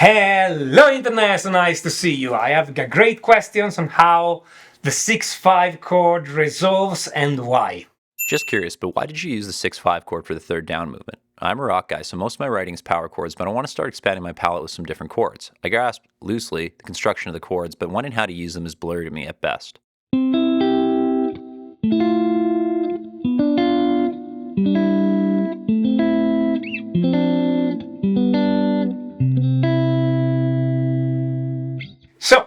Hello Internet, so nice to see you. I have got great questions on how the 6-5 chord resolves and why. Just curious, but why did you use the 6-5 chord for the third down movement? I'm a rock guy, so most of my writing is power chords, but I want to start expanding my palette with some different chords. I grasped, loosely, the construction of the chords, but when and how to use them is blurry to me at best. So,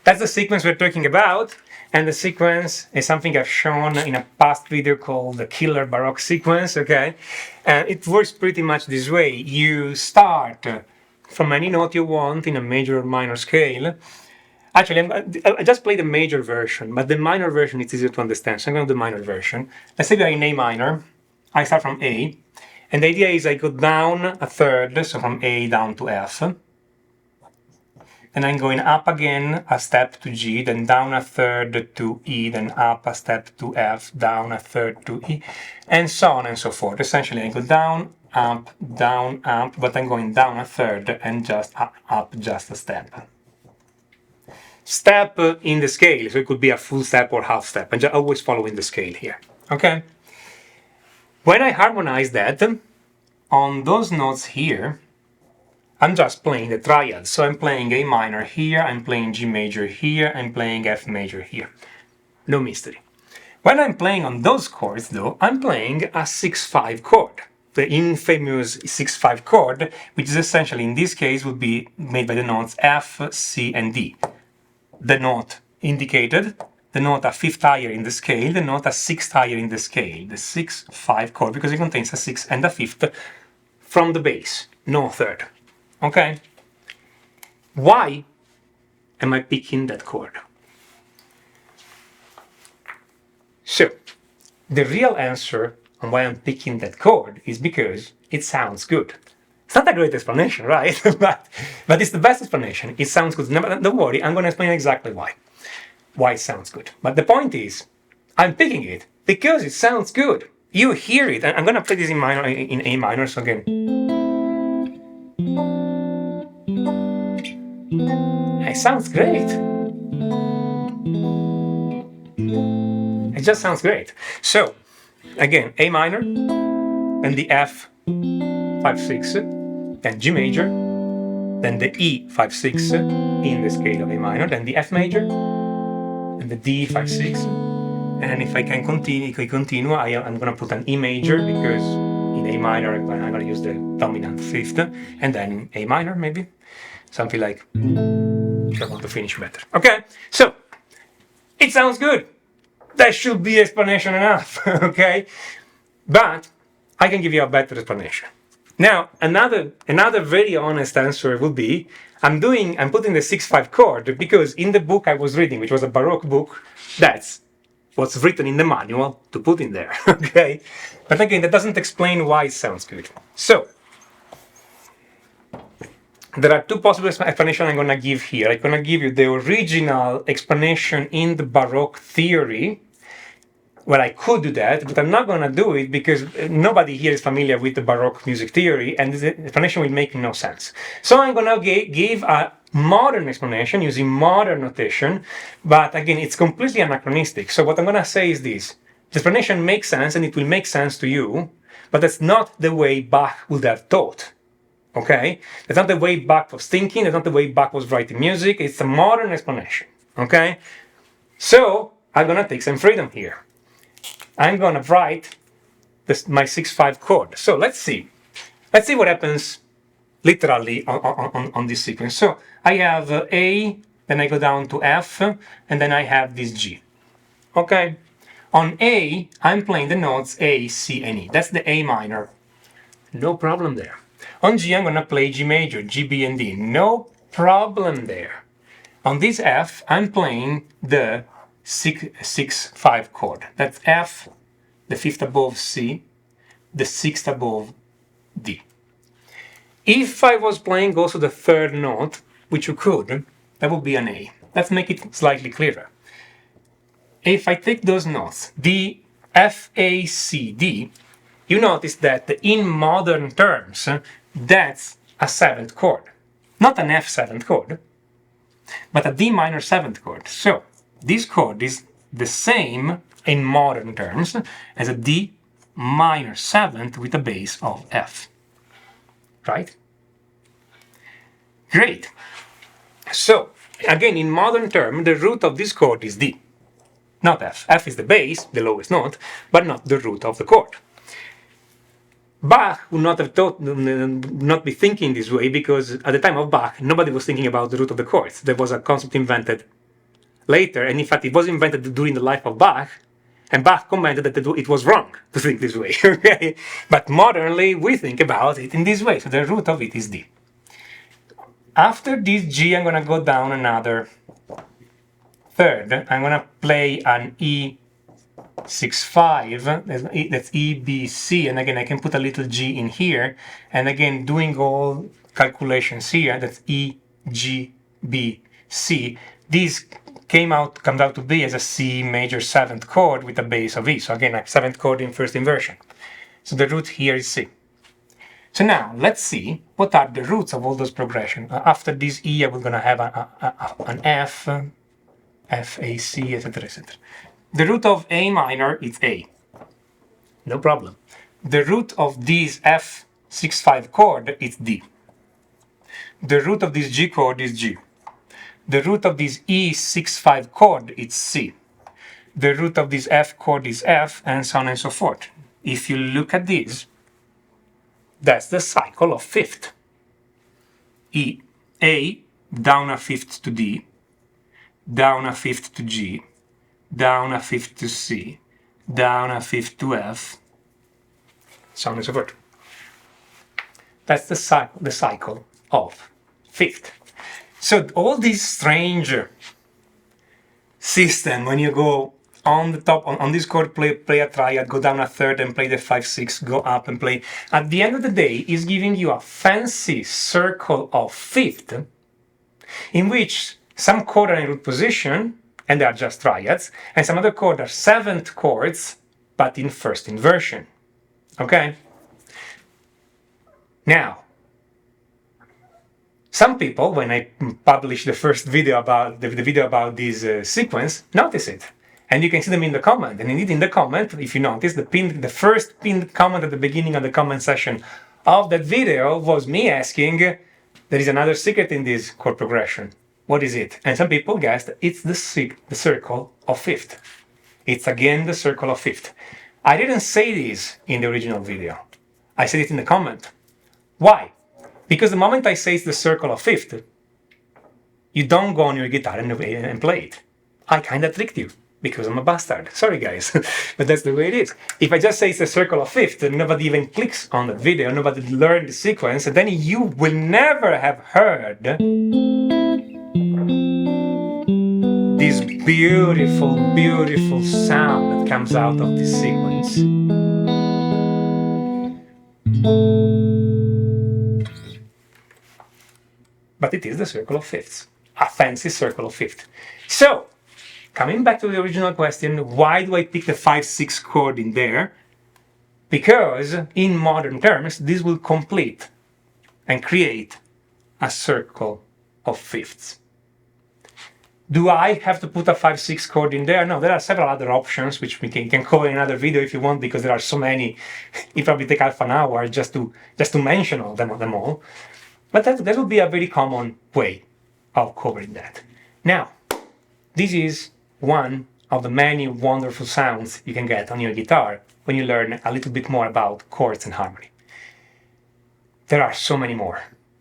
that's the sequence we're talking about, and the sequence is something I've shown in a past video called the Killer Baroque Sequence, okay? And it works pretty much this way. You start from any note you want in a major or minor scale. Actually, I just played the major version, but the minor version is easier to understand, so I'm going to do the minor version. Let's say we are in A minor. I start from A, and the idea is I go down a third, so from A down to F. Then I'm going up again a step to G, then down a third to E, then up a step to F, down a third to E, and so on and so forth. Essentially, I go down, up, but I'm going down a third and just up just a step. Step in the scale, so it could be a full step or half step, and just always following the scale here, okay? When I harmonize that, on those notes here, I'm just playing the triad. So I'm playing A minor here, I'm playing G major here, I'm playing F major here. No mystery. When I'm playing on those chords, though, I'm playing a 6-5 chord. The infamous 6-5 chord, which is essentially, in this case, would be made by the notes F, C, and D. The note indicated, the note a fifth higher in the scale, the note a sixth higher in the scale, the 6-5 chord, because it contains a sixth and a fifth from the bass, no third. Okay? Why am I picking that chord? So, the real answer on why I'm picking that chord is because it sounds good. It's not a great explanation, right? but it's the best explanation. It sounds good. Don't worry, I'm going to explain exactly why it sounds good. But the point is, I'm picking it because it sounds good. You hear it. I'm going to play this in minor, in A minor, so again. It sounds great. It just sounds great. So, again, A minor, then the F 5-6, then G major, then the E 5-6 in the scale of A minor, then the F major, and the D 5-6. And if I can continue, I'm going to put an E major because in A minor I'm going to use the dominant fifth, and then A minor maybe, something like. If I want to finish better. Okay, so it sounds good. That should be explanation enough. Okay, but I can give you a better explanation. Now, another very honest answer would be I'm putting the 6-5 chord because in the book I was reading, which was a Baroque book, that's what's written in the manual to put in there. Okay, but again, that doesn't explain why it sounds good. So there are two possible explanations I'm going to give here. I'm going to give you the original explanation in the Baroque theory. Well, I could do that, but I'm not going to do it because nobody here is familiar with the Baroque music theory, and the explanation will make no sense. So I'm going to give a modern explanation using modern notation, but again, it's completely anachronistic. So what I'm going to say is this. The explanation makes sense, and it will make sense to you, but that's not the way Bach would have taught. Okay? That's not the way Bach was thinking, that's not the way Bach was writing music, it's a modern explanation. Okay? So, I'm gonna take some freedom here. I'm gonna write my 6-5 chord. So, let's see. Let's see what happens literally on this sequence. So, I have A, then I go down to F, and then I have this G. Okay? On A, I'm playing the notes A, C, and E. That's the A minor. No problem there. On G, I'm going to play G major, G, B, and D. No problem there. On this F, I'm playing the 6-5 chord. That's F, the fifth above C, the sixth above D. If I was playing also the third note, which you could, that would be an A. Let's make it slightly clearer. If I take those notes, D, F, A, C, D, you notice that in modern terms, that's a seventh chord. not an F 7th chord, but a D minor 7th chord. So this chord is the same in modern terms as a D minor 7th with a bass of F. Right? Great. So again, in modern terms, the root of this chord is D, not F. F is the bass, the lowest note, but not the root of the chord. Bach would not have thought, not be thinking this way, because at the time of Bach, nobody was thinking about the root of the chords. There was a concept invented later, and in fact, it was invented during the life of Bach, and Bach commented that it was wrong to think this way. Okay, but modernly we think about it in this way. So the root of it is D. After this G, I'm gonna go down another third. I'm gonna play an E6/5, that's E, B, C, and again I can put a little G in here, and again doing all calculations here, that's E, G, B, C. This comes out to be as a C major 7th chord with a bass of E, so again a 7th chord in first inversion. So the root here is C. So now let's see what are the roots of all those progressions. After this E, we're gonna have an F, F, A, C, etc., etc. The root of A minor is A. No problem. The root of this F6/5 chord is D. The root of this G chord is G. The root of this E6/5 chord is C. The root of this F chord is F, and so on and so forth. If you look at this, that's the cycle of fifth. E, A, down a fifth to D, down a fifth to G, down a fifth to C, down a fifth to F, so on and so forth. That's the cycle of fifth. So all this strange system, when you go on the top, on this chord, play a triad, go down a third and play the 5/6, go up and play, at the end of the day is giving you a fancy circle of fifth in which some chords are in root position and they are just triads, and some other chords are 7th chords but in first inversion. Okay? Now, some people, when I published the first video about the video about this sequence, notice it. And you can see them in the comment. And indeed, in the comment, if you notice, the first pinned comment at the beginning of the comment section of that video was me asking, there is another secret in this chord progression. What is it? And some people guessed it's the circle of fifth. It's again the circle of fifth. I didn't say this in the original video. I said it in the comment. Why? Because the moment I say it's the circle of fifth, you don't go on your guitar and play it. I kind of tricked you because I'm a bastard. Sorry, guys, but that's the way it is. If I just say it's the circle of fifth, and nobody even clicks on the video, nobody learned the sequence, then you will never have heard this beautiful, beautiful sound that comes out of this sequence. But it is the circle of fifths, a fancy circle of fifth. So, coming back to the original question, why do I pick the 5/6 chord in there? Because in modern terms, this will complete and create a circle of fifths. Do I have to put a 5/6 chord in there? No, there are several other options which we can cover in another video if you want, because there are so many. It probably take half an hour just to mention all them all. But that would be a very common way of covering that. Now, this is one of the many wonderful sounds you can get on your guitar when you learn a little bit more about chords and harmony. There are so many more.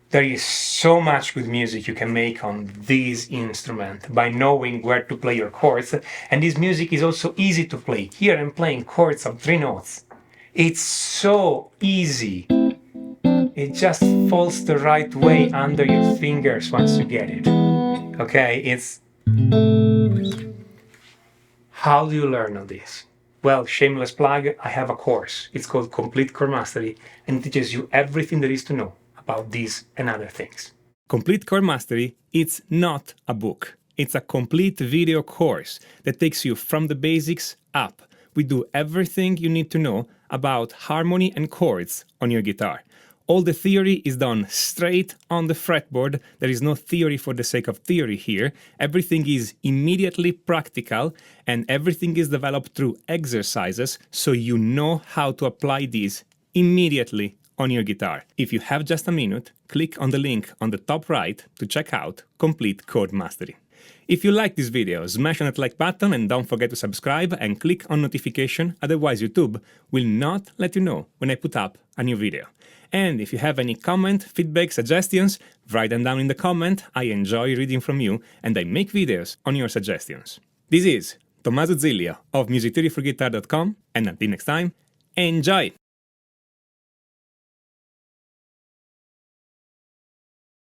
There is so much good music you can make on this instrument by knowing where to play your chords, and this music is also easy to play. Here I'm playing chords of 3 notes. It's so easy. It just falls the right way under your fingers once you get it. Okay, it's... How do you learn all this? Well, shameless plug, I have a course. It's called Complete Chord Mastery, and it teaches you everything there is to know about these and other things. Complete Chord Mastery, it's not a book. It's a complete video course that takes you from the basics up. We do everything you need to know about harmony and chords on your guitar. All the theory is done straight on the fretboard. There is no theory for the sake of theory here. Everything is immediately practical, and everything is developed through exercises, so you know how to apply these immediately on your guitar. If you have just a minute, click on the link on the top right to check out Complete Chord Mastery. If you like this video, smash on that like button and don't forget to subscribe and click on notification, otherwise YouTube will not let you know when I put up a new video. And if you have any comment, feedback, suggestions, write them down in the comment. I enjoy reading from you and I make videos on your suggestions. This is Tommaso Zilio of musictheoryforguitar.com, and until next time, enjoy!